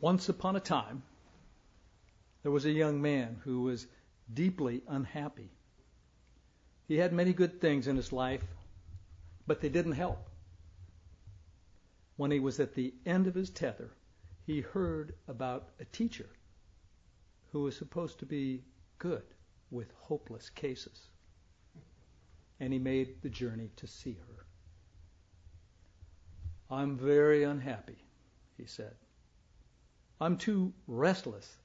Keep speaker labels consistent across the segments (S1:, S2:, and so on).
S1: Once upon a time, there was a young man who was deeply unhappy. He had many good things in his life, but they didn't help. When he was at the end of his tether, he heard about a teacher who was supposed to be good with hopeless cases. And he made the journey to see her. "I'm very unhappy," he said. "I'm too restless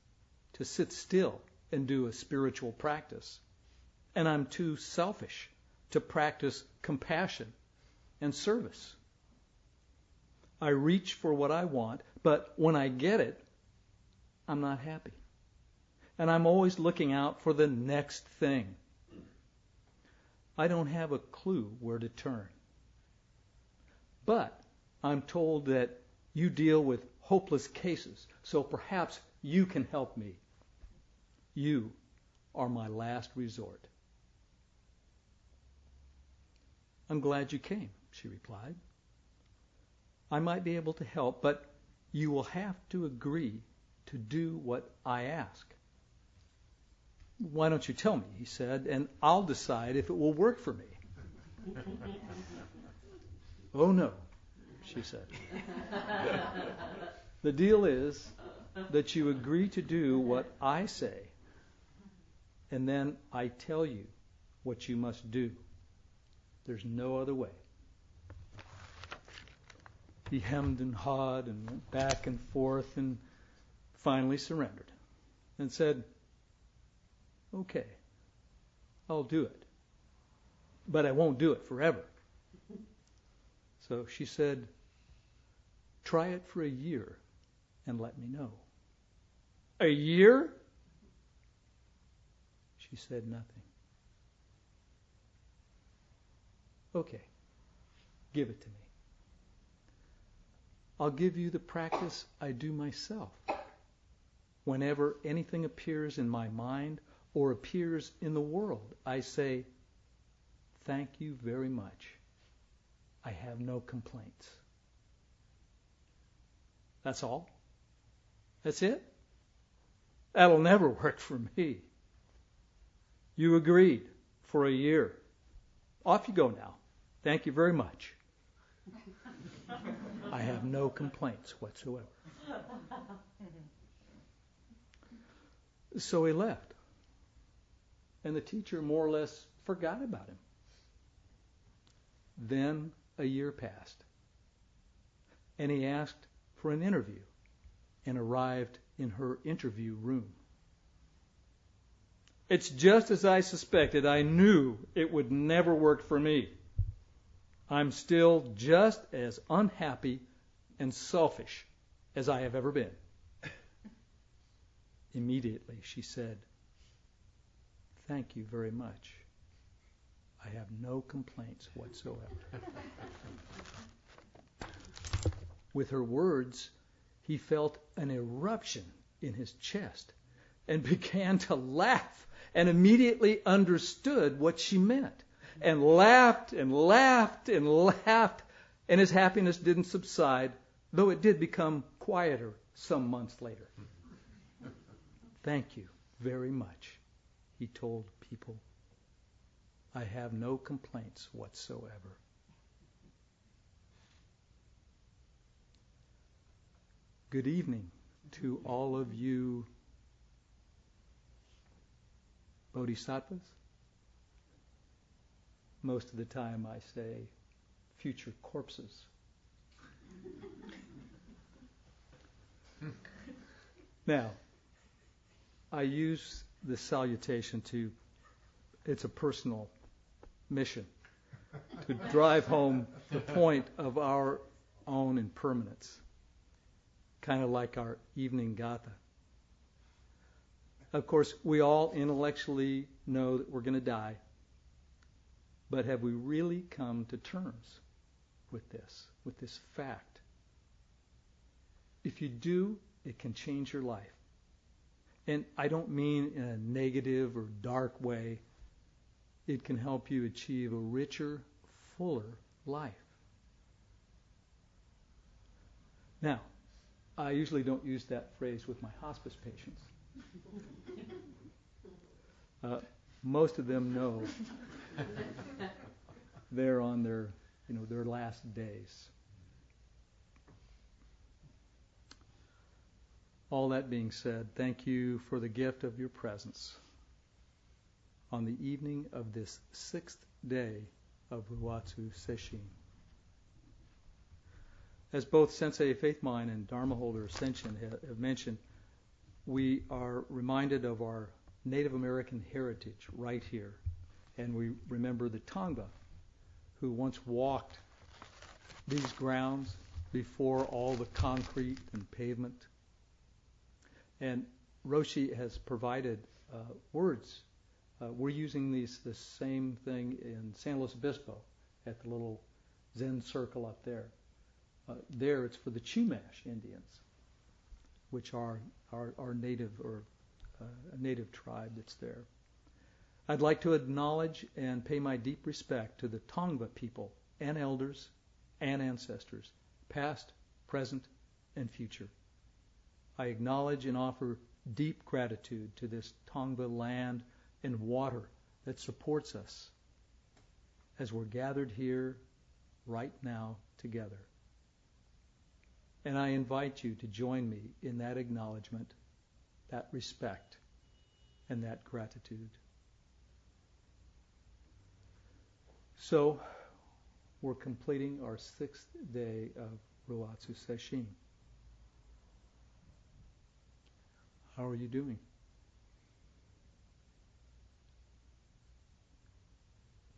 S1: to sit still and do a spiritual practice. And I'm too selfish to practice compassion and service. I reach for what I want, but when I get it, I'm not happy. And I'm always looking out for the next thing. I don't have a clue where to turn. But I'm told that you deal with hopeless cases, so perhaps you can help me. You are my last resort." "I'm glad you came," she replied. "I might be able to help, but you will have to agree to do what I ask." "Why don't you tell me," he said, "and I'll decide if it will work for me." "Oh no," she said. "The deal is that you agree to do what I say, and then I tell you what you must do. There's no other way." He hemmed and hawed and went back and forth and finally surrendered and said, "Okay, I'll do it, but I won't do it forever." So she said, "Try it for a year and let me know." "A year?" She said nothing. "Okay, give it to me. I'll give you the practice I do myself. Whenever anything appears in my mind or appears in the world, I say, 'Thank you very much. I have no complaints.'" "That's all? That's it? That'll never work for me." "You agreed for a year. Off you go now. Thank you very much. I have no complaints whatsoever." So he left, and the teacher more or less forgot about him. Then a year passed, and he asked for an interview and arrived in her interview room. "It's just as I suspected. I knew it would never work for me. I'm still just as unhappy and selfish as I have ever been." Immediately she said, "Thank you very much. I have no complaints whatsoever." With her words, he felt an eruption in his chest and began to laugh and immediately understood what she meant and laughed and laughed and laughed, and his happiness didn't subside, though it did become quieter some months later. "Thank you very much," he told people. "I have no complaints whatsoever." Good evening to all of you bodhisattvas. Most of the time I say future corpses. Now, I use this salutation it's a personal mission, to drive home the point of our own impermanence, kind of like our evening gatha. Of course, we all intellectually know that we're going to die, but have we really come to terms with this fact? If you do, it can change your life. And I don't mean in a negative or dark way. It can help you achieve a richer, fuller life. Now, I usually don't use that phrase with my hospice patients. Most of them know they're on their last days. All that being said, thank you for the gift of your presence on the evening of this 6th day of Rohatsu Sesshin. As both Sensei Faith Mind and Dharma Holder Ascension have mentioned, we are reminded of our Native American heritage right here. And we remember the Tongva, who once walked these grounds before all the concrete and pavement. And Roshi has provided words. We're using the same thing in San Luis Obispo at the little Zen circle up there. There it's for the Chumash Indians, which are our native or a native tribe that's there. I'd like to acknowledge and pay my deep respect to the Tongva people and elders and ancestors, past, present, and future. I acknowledge and offer deep gratitude to this Tongva land and water that supports us as we're gathered here right now together. And I invite you to join me in that acknowledgement, that respect, and that gratitude. So, we're completing our 6th day of Rohatsu Sesshin. How are you doing?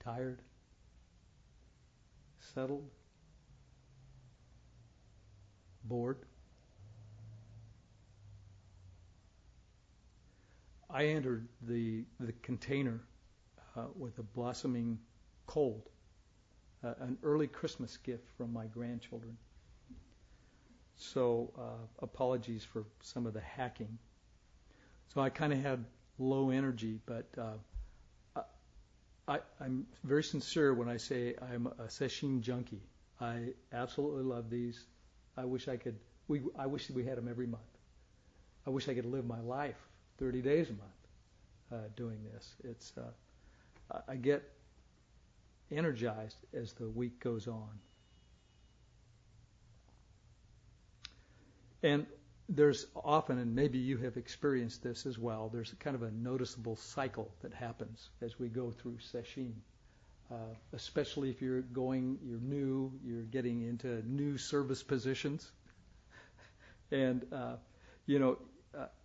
S1: Tired? Settled? Bored? I entered the container with a blossoming cold, an early Christmas gift from my grandchildren. So apologies for some of the hacking. So I kind of had low energy, but I'm very sincere when I say I'm a Sesshin junkie. I absolutely love these. I wish we had them every month. I wish I could live my life 30 days a month doing this. It's I get energized as the week goes on. And there's often, and maybe you have experienced this as well, there's a kind of a noticeable cycle that happens as we go through Sesshin. Especially if you're new, you're getting into new service positions. And,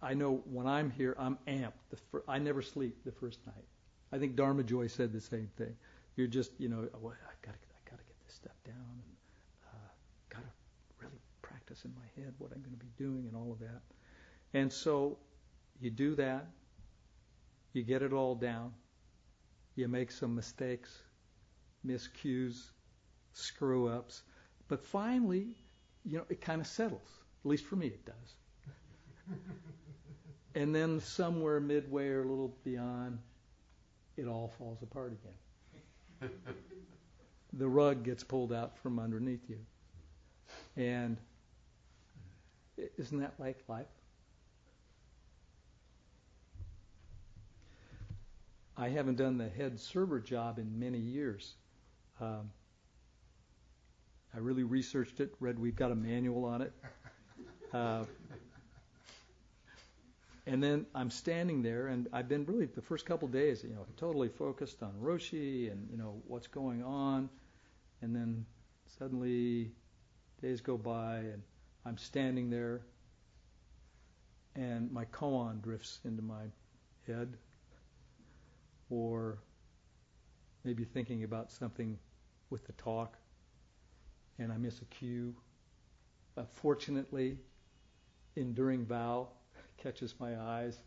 S1: I know when I'm here, I'm amped. I never sleep the first night. I think Dharma Joy said the same thing. You're just, I gotta get this stuff down, and gotta really practice in my head what I'm going to be doing and all of that. And so you do that, you get it all down, you make some mistakes, miscues, screw-ups, but finally, it kind of settles. At least for me, it does. And then somewhere midway or a little beyond, it all falls apart again. The rug gets pulled out from underneath you. And isn't that like life? I haven't done the head server job in many years. I really researched it, read we've got a manual on it. And then I'm standing there, and I've been really, the first couple days, totally focused on Roshi and, what's going on. And then suddenly days go by, and I'm standing there, and my koan drifts into my head, or maybe thinking about something with the talk, and I miss a cue. Fortunately, enduring vow catches my eyes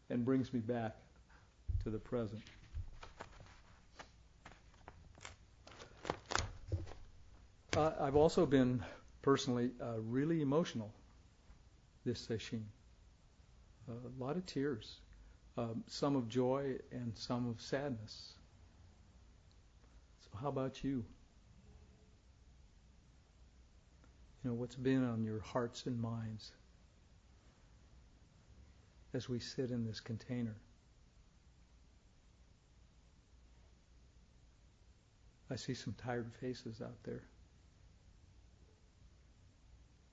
S1: and brings me back to the present. I've also been personally really emotional this sesshin. A lot of tears, some of joy and some of sadness. So how about you? What's been on your hearts and minds as we sit in this container. I see some tired faces out there.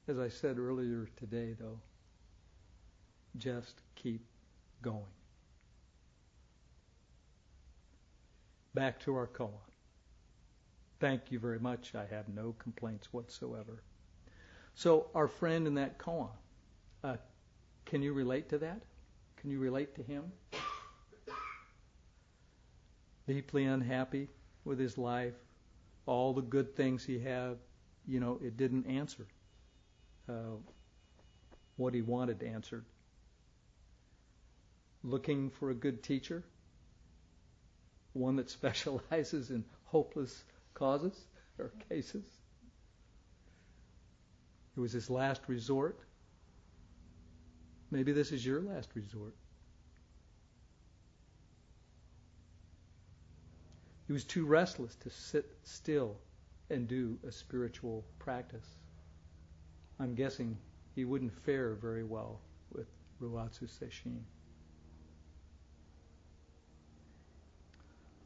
S1: As I said earlier today, though, just keep going. Back to our koan. Thank you very much. I have no complaints whatsoever. So our friend in that koan, can you relate to that? Can you relate to him? Deeply unhappy with his life, all the good things he had, it didn't answer what he wanted answered. Looking for a good teacher, one that specializes in hopeless causes or cases. It was his last resort. Maybe this is your last resort. He was too restless to sit still and do a spiritual practice. I'm guessing he wouldn't fare very well with Rohatsu Seishin.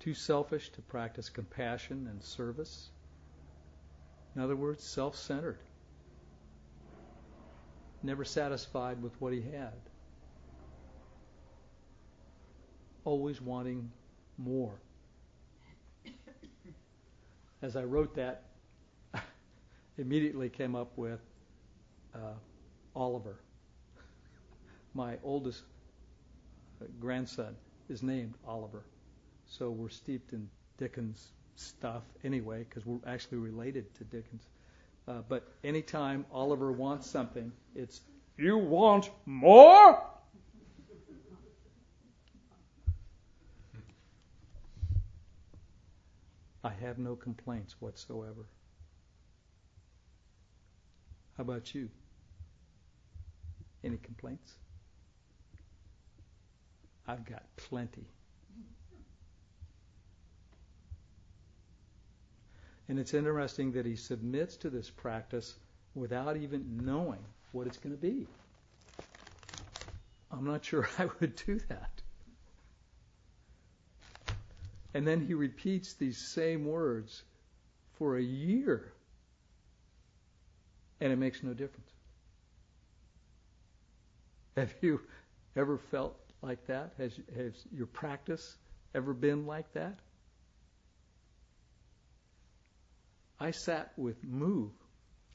S1: Too selfish to practice compassion and service. In other words, self-centered. Never satisfied with what he had. Always wanting more. As I wrote that, immediately came up with Oliver. My oldest grandson is named Oliver. So we're steeped in Dickens stuff anyway, because we're actually related to Dickens. But anytime Oliver wants something, it's, "You want more?" I have no complaints whatsoever. How about you? Any complaints? I've got plenty. And it's interesting that he submits to this practice without even knowing what it's going to be. I'm not sure I would do that. And then he repeats these same words for a year. And it makes no difference. Have you ever felt like that? Has your practice ever been like that? I sat with Mu,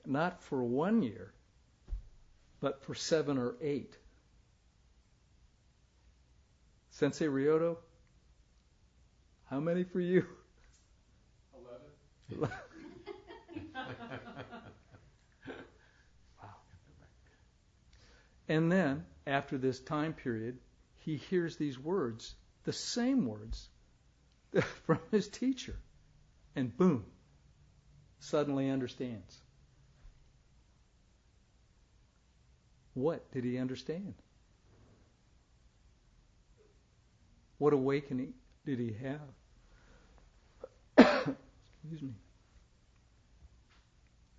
S1: not for 1 year, but for 7 or 8. Sensei Ryoto, how many for you? 11. Wow. And then, after this time period, he hears these words, the same words, from his teacher. And boom, suddenly understands. What did he understand? What awakening did he have? Excuse me.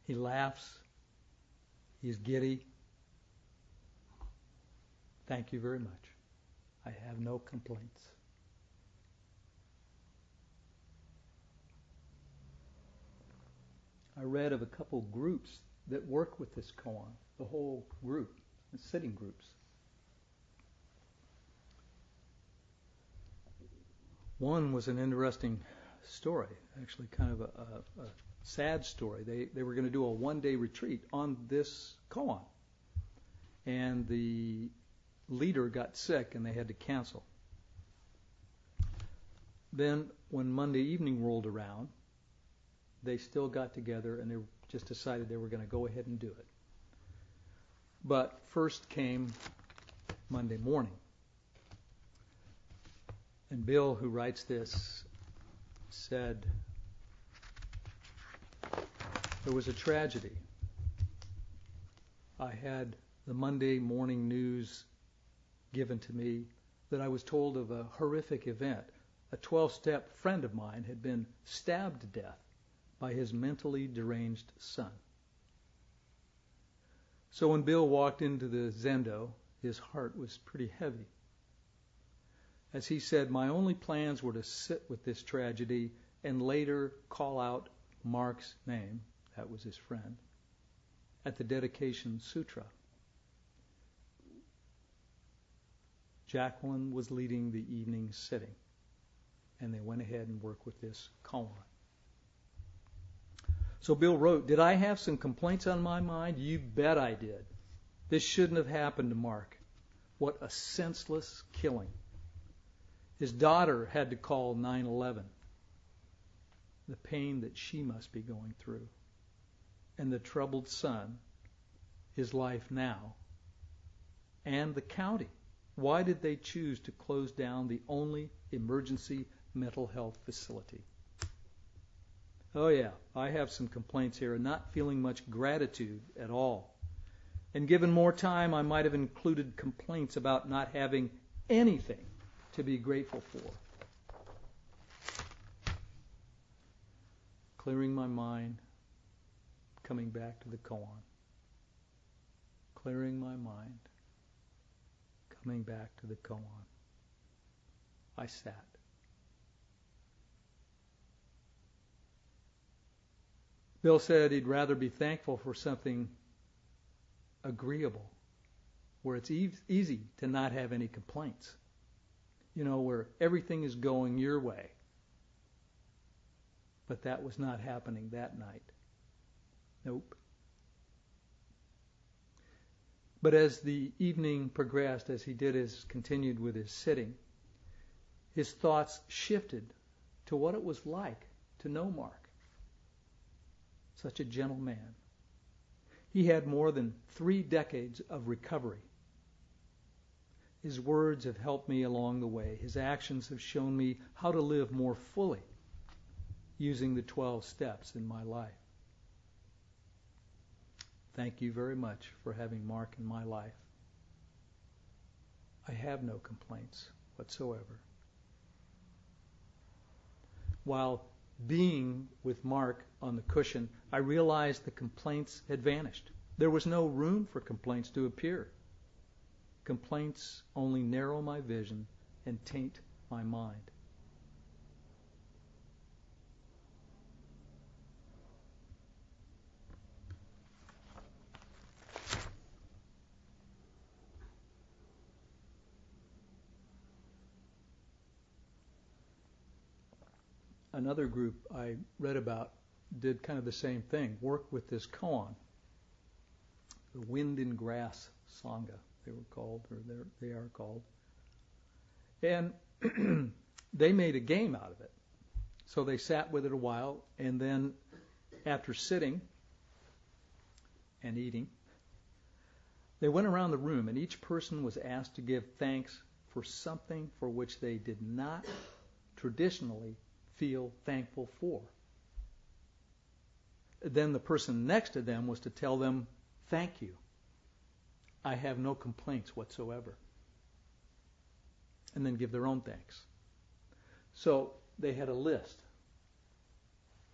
S1: He laughs. He's giddy. Thank you very much. I have no complaints. I read of a couple groups that work with this koan, the whole group, the sitting groups. One was an interesting story, actually kind of a sad story. They were going to do a one-day retreat on this koan, and the leader got sick and they had to cancel. Then when Monday evening rolled around, they still got together and they just decided they were going to go ahead and do it. But first came Monday morning. And Bill, who writes this, said, there was a tragedy. I had the Monday morning news given to me that I was told of a horrific event. A 12-step friend of mine had been stabbed to death by his mentally deranged son. So when Bill walked into the Zendo, his heart was pretty heavy. As he said, my only plans were to sit with this tragedy and later call out Mark's name, that was his friend, at the dedication sutra. Jacqueline was leading the evening sitting, and they went ahead and worked with this koan. So Bill wrote, did I have some complaints on my mind? You bet I did. This shouldn't have happened to Mark. What a senseless killing. His daughter had to call 911. The pain that she must be going through. And the troubled son, his life now. And the county. Why did they choose to close down the only emergency mental health facility? Oh yeah, I have some complaints here and not feeling much gratitude at all. And given more time, I might have included complaints about not having anything to be grateful for. Clearing my mind, coming back to the koan. Clearing my mind, coming back to the koan. I sat. Bill said he'd rather be thankful for something agreeable, where it's easy to not have any complaints. You know, where everything is going your way. But that was not happening that night. Nope. But as the evening progressed, as he continued with his sitting, his thoughts shifted to what it was like to know Mark. Such a gentle man. He had more than 3 decades of recovery. His words have helped me along the way. His actions have shown me how to live more fully using the 12 steps in my life. Thank you very much for having Mark in my life. I have no complaints whatsoever. While being with Mark on the cushion, I realized the complaints had vanished. There was no room for complaints to appear. Complaints only narrow my vision and taint my mind. Another group I read about did kind of the same thing, worked with this koan, the Wind and Grass Sangha, they were called, or they are called. And they made a game out of it. So they sat with it a while, and then after sitting and eating, they went around the room, and each person was asked to give thanks for something for which they did not traditionally feel thankful for. Then the person next to them was to tell them, thank you. I have no complaints whatsoever. And then give their own thanks. So they had a list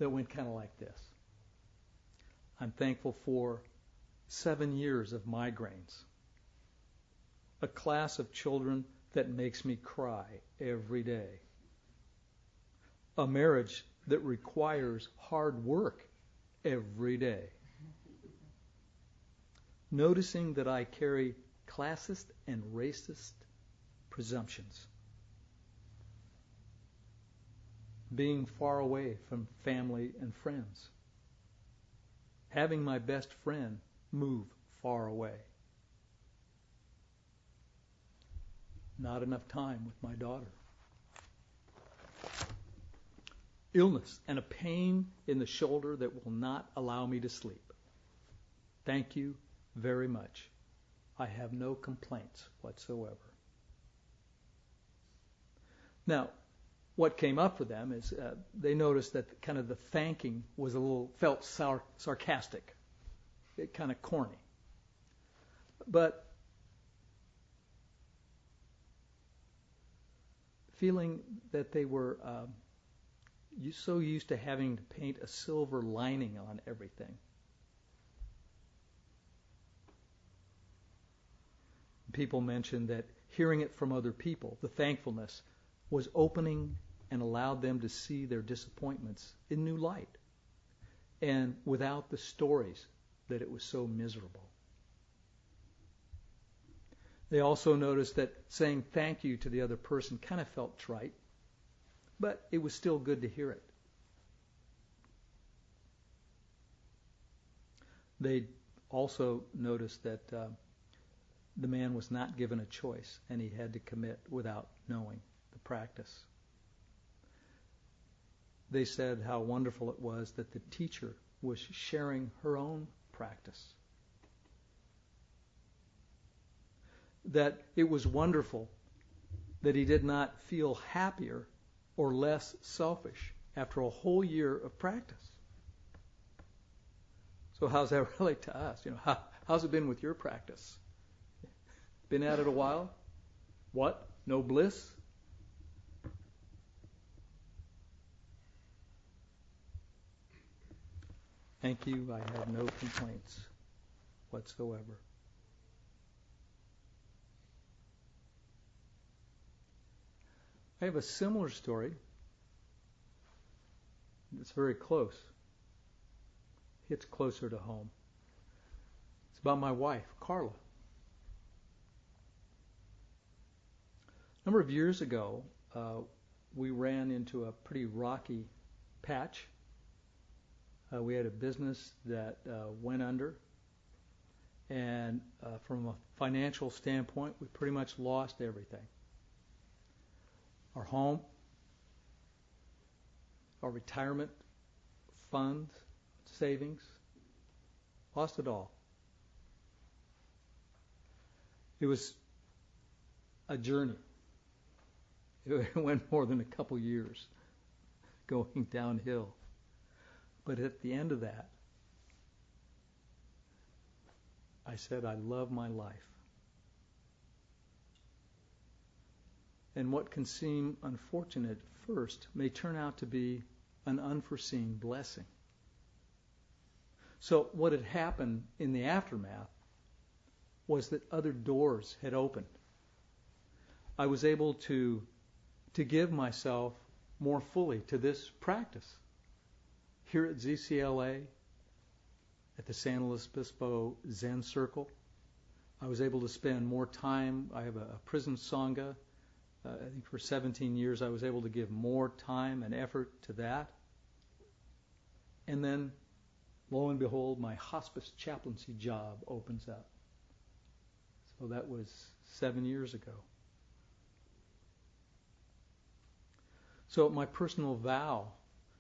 S1: that went kind of like this. I'm thankful for 7 years of migraines. A class of children that makes me cry every day. A marriage that requires hard work every day. Noticing that I carry classist and racist presumptions. Being far away from family and friends. Having my best friend move far away. Not enough time with my daughter. Illness and a pain in the shoulder that will not allow me to sleep. Thank you very much. I have no complaints whatsoever. Now, what came up for them is they noticed that kind of the thanking was felt sarcastic, kind of corny. But feeling that they were so used to having to paint a silver lining on everything. people mentioned that hearing it from other people, the thankfulness, was opening and allowed them to see their disappointments in new light and without the stories that it was so miserable. They also noticed that saying thank you to the other person kind of felt trite, but it was still good to hear it. They also noticed that the man was not given a choice and he had to commit without knowing the practice. They said how wonderful it was that the teacher was sharing her own practice. That it was wonderful that he did not feel happier or less selfish after a whole year of practice. So how's that relate to us? How's it been with your practice? Been at it a while? What? No bliss? Thank you. I have no complaints whatsoever. I have a similar story. It's very close. Hits closer to home. It's about my wife, Carla. A number of years ago, we ran into a pretty rocky patch. We had a business that went under, and from a financial standpoint, we pretty much lost everything. Our home, our retirement funds, savings, lost it all. It was a journey. It went more than a couple years going downhill. But at the end of that, I said, I love my life. And what can seem unfortunate at first may turn out to be an unforeseen blessing. So what had happened in the aftermath was that other doors had opened. I was able to give myself more fully to this practice. Here at ZCLA, at the San Luis Obispo Zen Circle, I was able to spend more time. I have a prison sangha. I think for 17 years I was able to give more time and effort to that. And then, lo and behold, my hospice chaplaincy job opens up. So that was 7 years ago. So my personal vow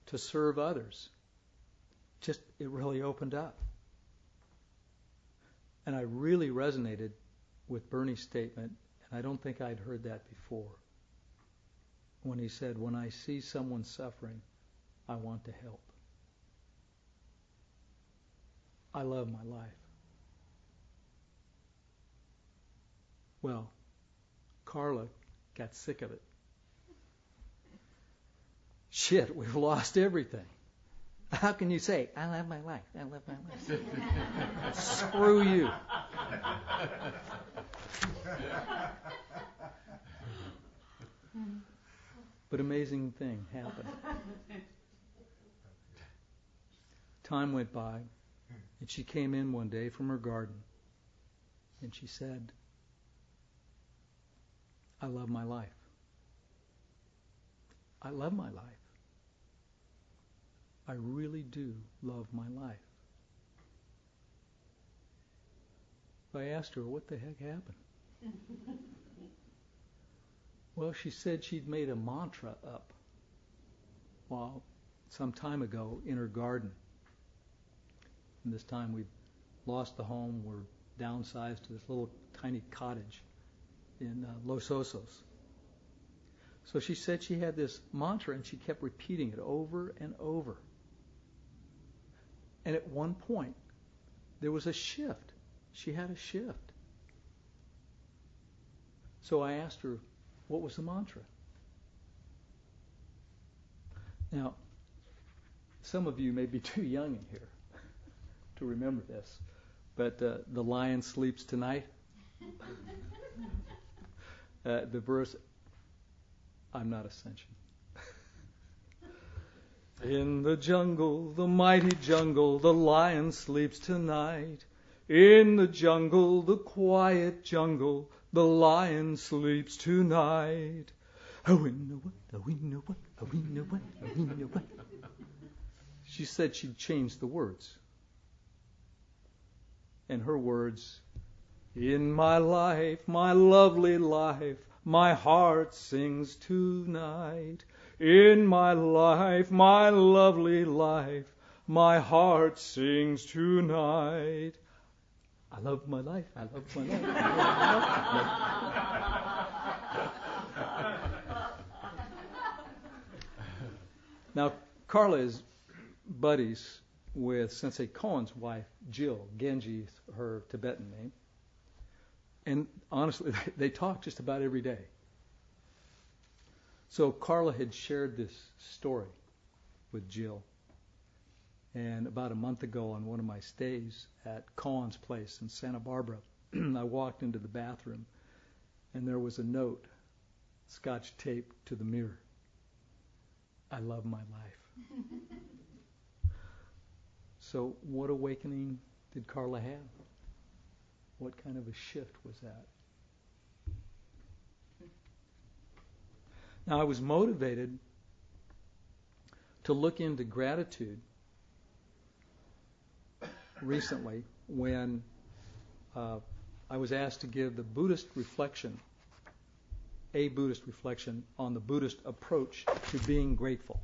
S1: to serve others, it really opened up. And I really resonated with Bernie's statement, and I don't think I'd heard that before, when he said, when I see someone suffering, I want to help. I love my life. Well, Carla got sick of it. Shit, we've lost everything. How can you say, I love my life, I love my life? Screw you. But amazing thing happened. Time went by, and she came in one day from her garden, and she said, I love my life. I love my life. I really do love my life. I asked her, what the heck happened? Well, she said she'd made a mantra up some time ago in her garden. And this time we've lost the home. We're downsized to this little tiny cottage in Los Osos. So she said she had this mantra and she kept repeating it over and over. And at one point, there was a shift. She had a shift. So I asked her, what was the mantra? Now, some of you may be too young in here to remember this, but the lion sleeps tonight. The verse, I'm not ascension. In the jungle, the mighty jungle, the lion sleeps tonight. In the jungle, the quiet jungle, the lion sleeps tonight. Oh, we know what, oh, we know what, oh, we know what, oh, we know what. She said she'd change the words. And her words, in my life, my lovely life, my heart sings tonight. In my life, my lovely life, my heart sings tonight. I love my life, I love my life, I love my life. Now, Carla is buddies with Sensei Koen's wife, Jill. Genji, her Tibetan name. And honestly, they talk just about every day. So Carla had shared this story with Jill. And about a month ago on one of my stays at Koen's place in Santa Barbara, I walked into the bathroom and there was a note, scotch taped to the mirror. I love my life. So what awakening did Carla have? What kind of a shift was that? Now, I was motivated to look into gratitude recently when I was asked to give the Buddhist reflection, a Buddhist reflection on the Buddhist approach to being grateful.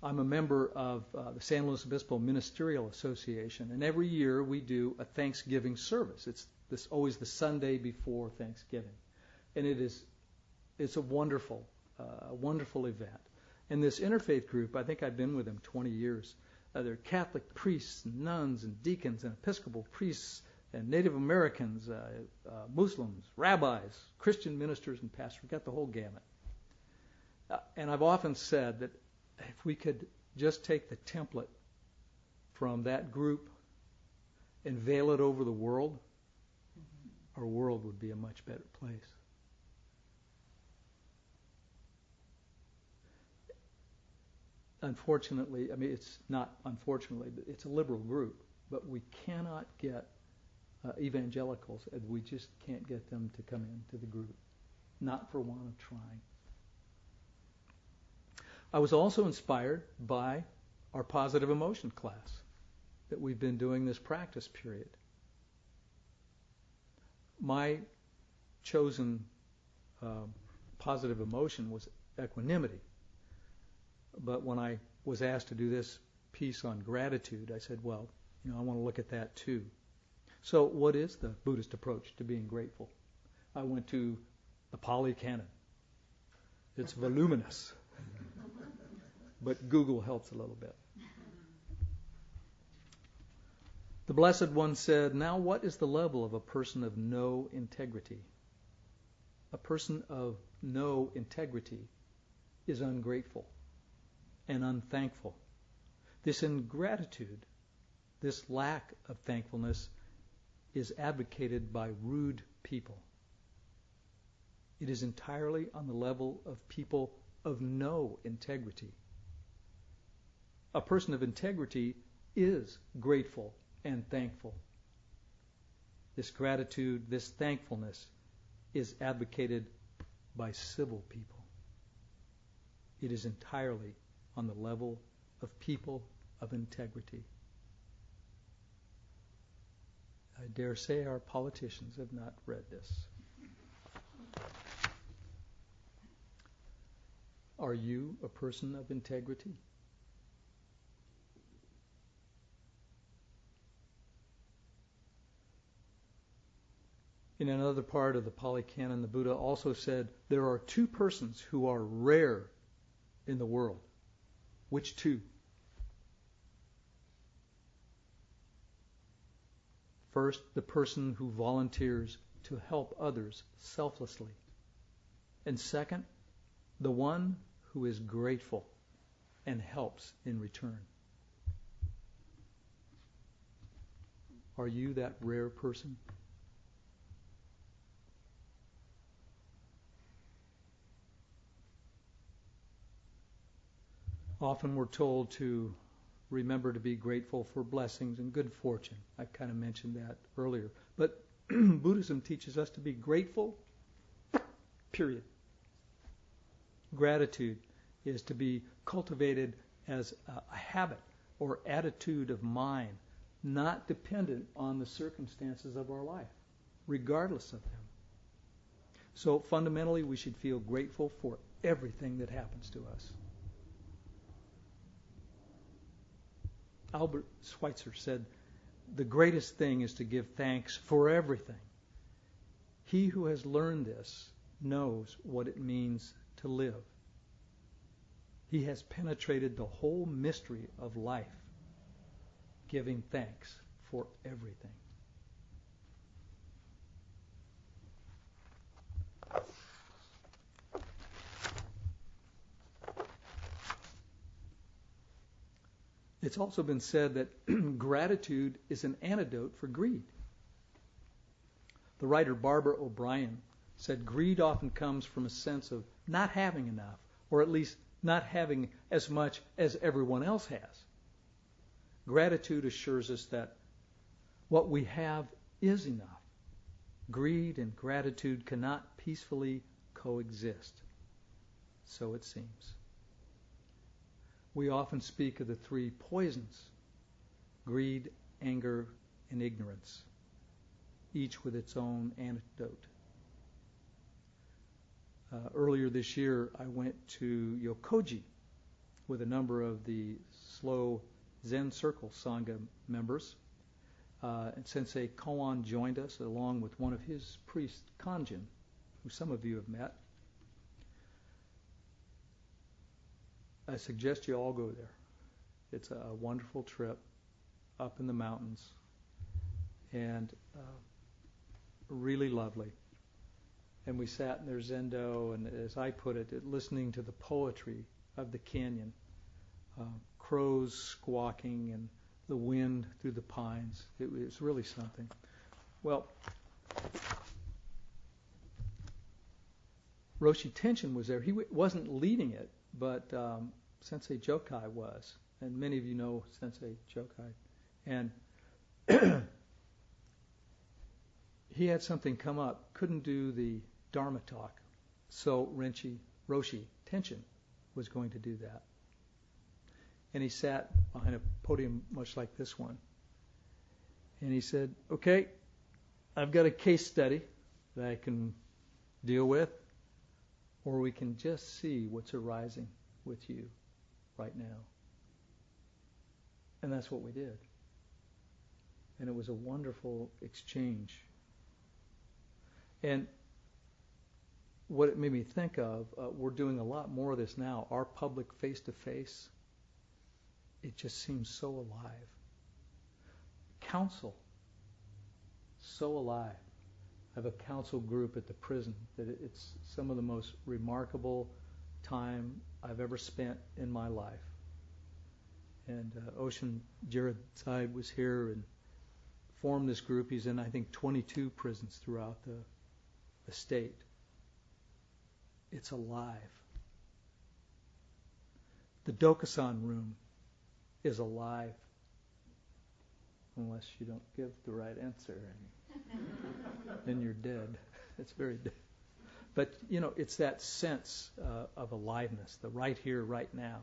S1: I'm a member of the San Luis Obispo Ministerial Association, and every year we do a Thanksgiving service. It's always the Sunday before Thanksgiving, and it's a wonderful event. And this interfaith group, I think I've been with them 20 years. They're Catholic priests, and nuns, and deacons, and Episcopal priests, and Native Americans, Muslims, rabbis, Christian ministers, and pastors. We've got the whole gamut. And I've often said that if we could just take the template from that group and veil it over the world, our world would be a much better place. Unfortunately, I mean, it's not unfortunately, but it's a liberal group, but we cannot get evangelicals, and we just can't get them to come into the group, not for want of trying. I was also inspired by our positive emotion class that we've been doing this practice period. My chosen positive emotion was equanimity. But when I was asked to do this piece on gratitude, I said, well, I want to look at that too. So what is the Buddhist approach to being grateful? I went to the Pali Canon. It's voluminous. But Google helps a little bit. The Blessed One said, now what is the level of a person of no integrity? A person of no integrity is ungrateful and unthankful. This ingratitude, this lack of thankfulness, is advocated by rude people. It is entirely on the level of people of no integrity. A person of integrity is grateful and thankful. This gratitude, this thankfulness is advocated by civil people. It is entirely on the level of people of integrity. I dare say our politicians have not read this. Are you a person of integrity? In another part of the Pali Canon, the Buddha also said, there are two persons who are rare in the world. Which two? First, the person who volunteers to help others selflessly. And second, the one who is grateful and helps in return. Are you that rare person? Often we're told to remember to be grateful for blessings and good fortune. I kind of mentioned that earlier. But Buddhism teaches us to be grateful, period. Gratitude is to be cultivated as a habit or attitude of mind, not dependent on the circumstances of our life, regardless of them. So fundamentally, we should feel grateful for everything that happens to us. Albert Schweitzer said, the greatest thing is to give thanks for everything. He who has learned this knows what it means to live. He has penetrated the whole mystery of life, giving thanks for everything. It's also been said that gratitude is an antidote for greed. The writer Barbara O'Brien said greed often comes from a sense of not having enough, or at least not having as much as everyone else has. Gratitude assures us that what we have is enough. Greed and gratitude cannot peacefully coexist. So it seems. We often speak of the three poisons: greed, anger, and ignorance, each with its own antidote. Earlier this year, I went to Yokoji with a number of the Slow Zen Circle Sangha members. And Sensei Koan joined us along with one of his priests, Kanjin, who some of you have met. I suggest you all go there. It's a wonderful trip up in the mountains and really lovely. And we sat in their zendo, and as I put it, listening to the poetry of the canyon, crows squawking and the wind through the pines. It was really something. Well, Roshi Tenshin was there. He wasn't leading it, but Sensei Jokai was. And many of you know Sensei Jokai. And he had something come up, couldn't do the Dharma talk. So Roshi Tenshin was going to do that. And he sat behind a podium much like this one. And he said, okay, I've got a case study that I can deal with, or we can just see what's arising with you right now. And that's what we did. And it was a wonderful exchange. And what it made me think of, we're doing a lot more of this now. Our public face-to-face, it just seems so alive. Council, so alive. I have a council group at the prison that it's some of the most remarkable time I've ever spent in my life. And Ocean Jared Saib was here and formed this group. He's in, I think, 22 prisons throughout the state. It's alive. The Dokusan room is alive, unless you don't give the right answer, and then you're dead. It's very dead. But, it's that sense of aliveness, the right here, right now.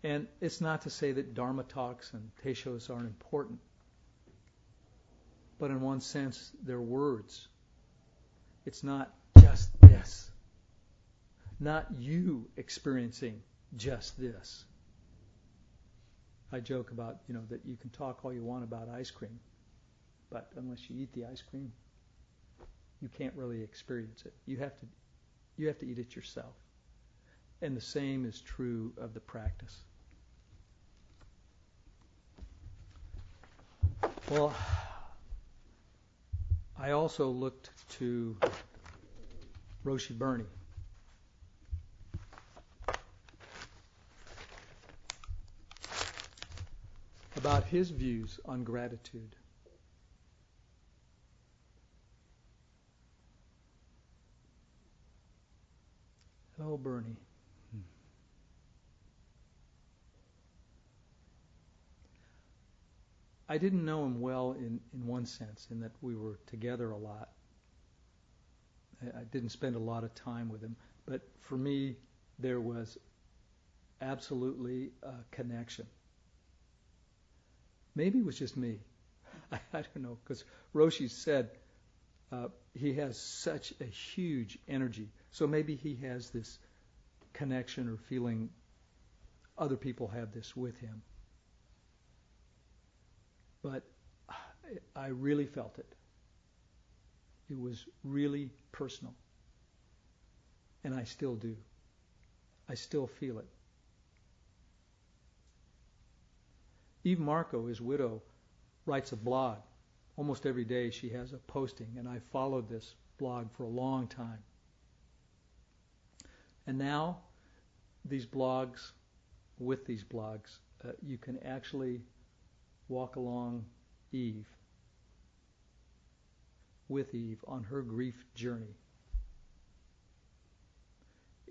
S1: And it's not to say that Dharma talks and Teishos aren't important, but in one sense, they're words. It's not just this. Not you experiencing just this. I joke about, that you can talk all you want about ice cream, but unless you eat the ice cream, you can't really experience it. You have to eat it yourself. And the same is true of the practice. Well, I also looked to Roshi Bernie. About his views on gratitude. Oh, Bernie. I didn't know him well in one sense, in that we were together a lot. I didn't spend a lot of time with him. But for me, there was absolutely a connection. Maybe it was just me. I don't know, because Roshi said he has such a huge energy. So maybe he has this connection or feeling other people have this with him. But I really felt it. It was really personal. And I still do. I still feel it. Eve Marco, his widow, writes a blog. Almost every day she has a posting, and I followed this blog for a long time. And now, with these blogs, you can actually walk along with Eve on her grief journey.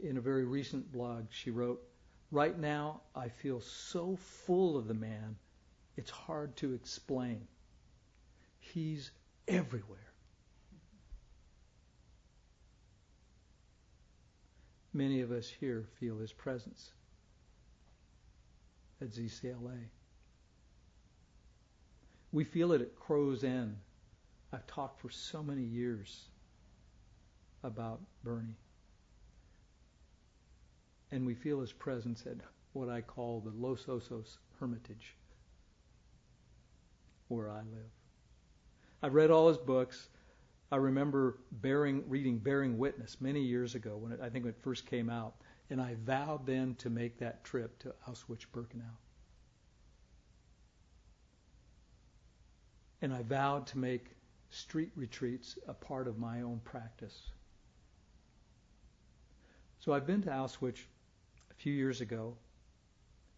S1: In a very recent blog, she wrote, "Right now, I feel so full of the man, it's hard to explain. He's everywhere." Many of us here feel his presence at ZCLA. We feel it at Crow's End. I've talked for so many years about Bernie. And we feel his presence at what I call the Los Osos Hermitage, where I live. I've read all his books. I remember reading Bearing Witness many years ago, when it first came out, and I vowed then to make that trip to Auschwitz-Birkenau. And I vowed to make street retreats a part of my own practice. So I've been to Auschwitz a few years ago,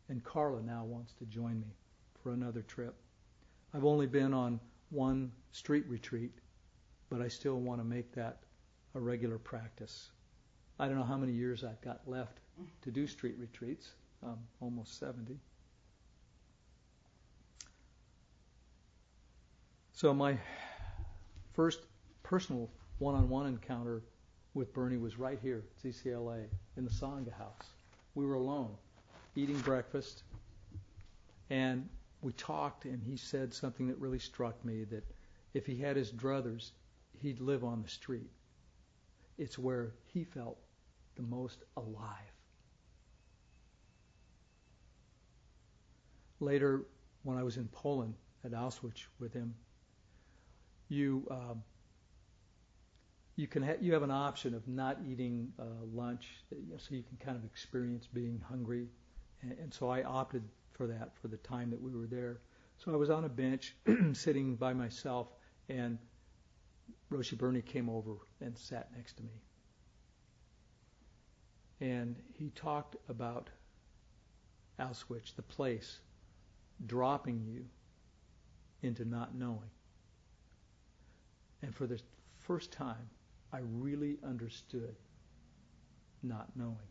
S1: and Carla now wants to join me for another trip. I've only been on one street retreat, but I still want to make that a regular practice. I don't know how many years I've got left to do street retreats. I'm almost 70. So my first personal one-on-one encounter with Bernie was right here at CCLA in the Sangha house. We were alone, eating breakfast, and we talked, and he said something that really struck me, that if he had his druthers, he'd live on the street. It's where he felt the most alive. Later, when I was in Poland at Auschwitz with him, you have an option of not eating lunch, so you can kind of experience being hungry, and so I opted for that for the time that we were there. So I was on a bench sitting by myself, and Roshi Bernie came over and sat next to me. And he talked about Auschwitz, the place, dropping you into not knowing. And for the first time, I really understood not knowing.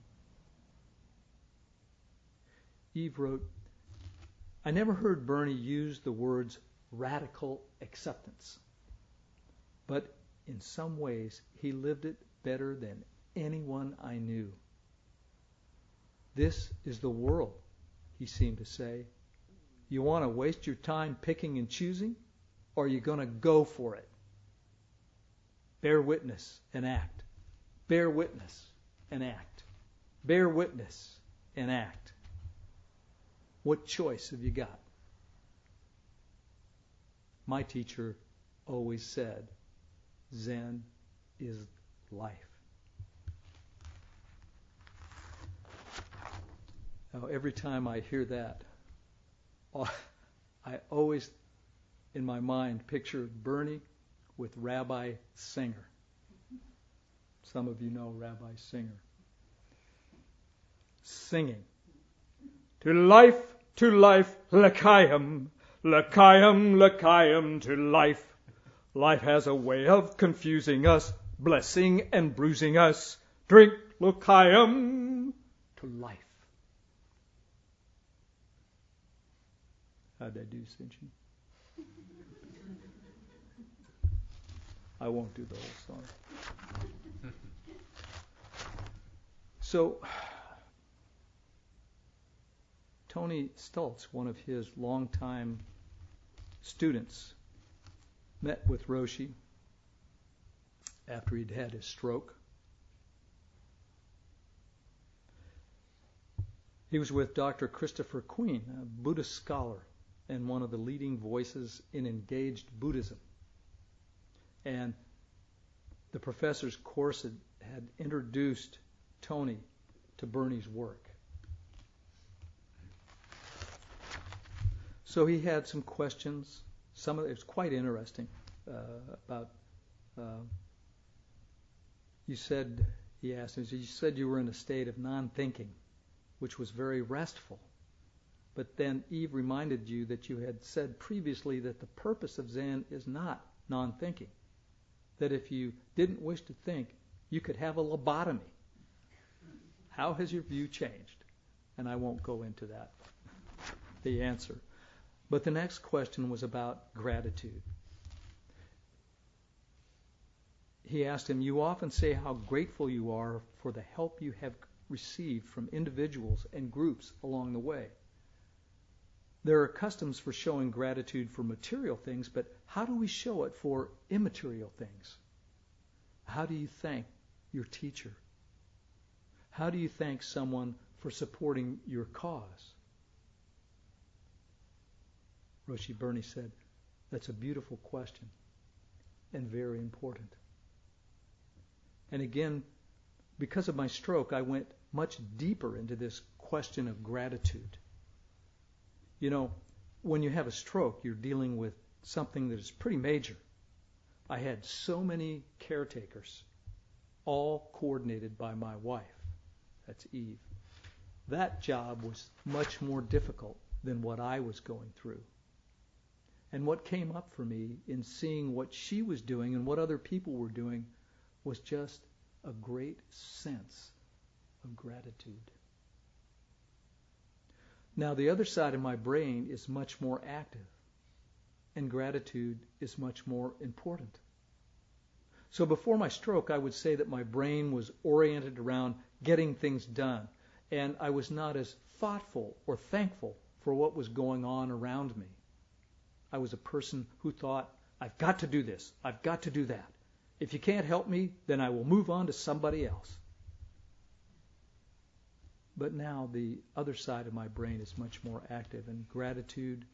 S1: Eve wrote, "I never heard Bernie use the words radical acceptance, but in some ways he lived it better than anyone I knew. This is the world," he seemed to say. "You want to waste your time picking and choosing, or are you going to go for it? Bear witness and act. Bear witness and act. Bear witness and act. What choice have you got?" My teacher always said, Zen is life. Now, every time I hear that, I always, in my mind, picture Bernie with Rabbi Singer. Some of you know Rabbi Singer. Singing, to life, L'chaim, L'chaim, L'chaim, to life. Life has a way of confusing us, blessing and bruising us. Drink L'chaim, to life. How'd I do, Sinjin? I won't do the whole song. So, Tony Stultz, one of his longtime students, met with Roshi after he'd had his stroke. He was with Dr. Christopher Queen, a Buddhist scholar and one of the leading voices in engaged Buddhism. And the professor's course had introduced Tony to Bernie's work. So he had some questions. Some of it was quite interesting about. He asked him, you said you were in a state of non-thinking, which was very restful. But then Eve reminded you that you had said previously that the purpose of Zen is not non-thinking. That if you didn't wish to think, you could have a lobotomy. How has your view changed? And I won't go into that, the answer. But the next question was about gratitude. He asked him, you often say how grateful you are for the help you have received from individuals and groups along the way. There are customs for showing gratitude for material things, but how do we show it for immaterial things? How do you thank your teacher? How do you thank someone for supporting your cause? Roshi Bernie said, that's a beautiful question and very important. And again, because of my stroke, I went much deeper into this question of gratitude. You know, when you have a stroke, you're dealing with something that is pretty major. I had so many caretakers, all coordinated by my wife. That's Eve. That job was much more difficult than what I was going through. And what came up for me in seeing what she was doing and what other people were doing was just a great sense of gratitude. Now, the other side of my brain is much more active, and gratitude is much more important. So before my stroke, I would say that my brain was oriented around getting things done, and I was not as thoughtful or thankful for what was going on around me. I was a person who thought, I've got to do this, I've got to do that. If you can't help me, then I will move on to somebody else. But now the other side of my brain is much more active, and gratitude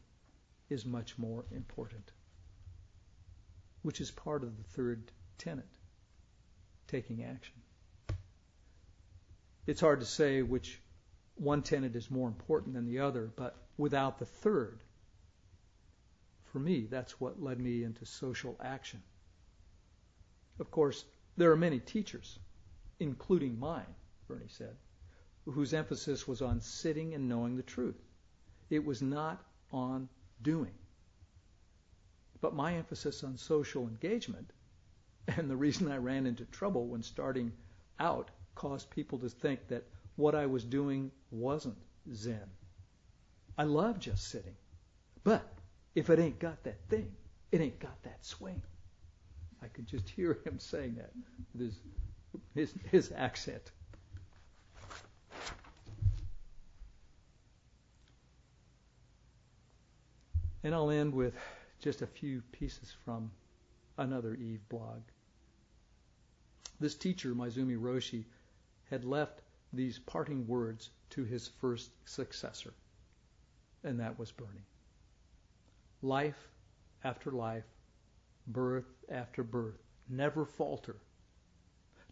S1: is much more important, which is part of the third tenet, taking action. It's hard to say which one tenet is more important than the other, but without the third, for me, that's what led me into social action. Of course, there are many teachers, including mine, Bernie said, whose emphasis was on sitting and knowing the truth. It was not on doing. But my emphasis on social engagement, and the reason I ran into trouble when starting out, caused people to think that what I was doing wasn't Zen. I love just sitting. But if it ain't got that thing, it ain't got that swing. I could just hear him saying that with his accent. And I'll end with just a few pieces from another Eve blog. This teacher, Maizumi Roshi, had left these parting words to his first successor, and that was Bernie. Life after life, birth after birth, never falter.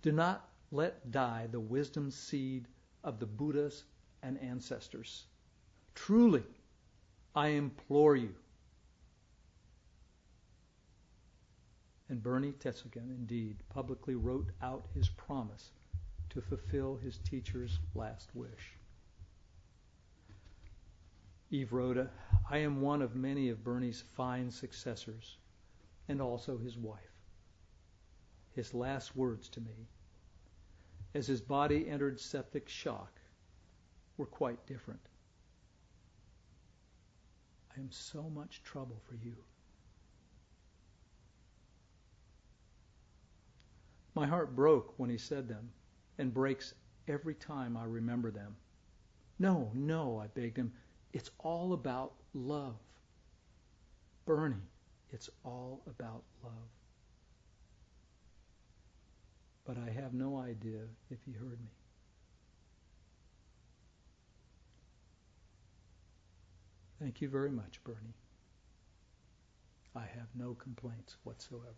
S1: Do not let die the wisdom seed of the Buddhas and ancestors. Truly, I implore you. And Bernie Tetsugen, indeed, publicly wrote out his promise to fulfill his teacher's last wish. Eve wrote, I am one of many of Bernie's fine successors, and also his wife. His last words to me, as his body entered septic shock, were quite different. I am so much trouble for you. My heart broke when he said them, and breaks every time I remember them. No, no, I begged him. It's all about love. Bernie, it's all about love. But I have no idea if he heard me. Thank you very much, Bernie. I have no complaints whatsoever.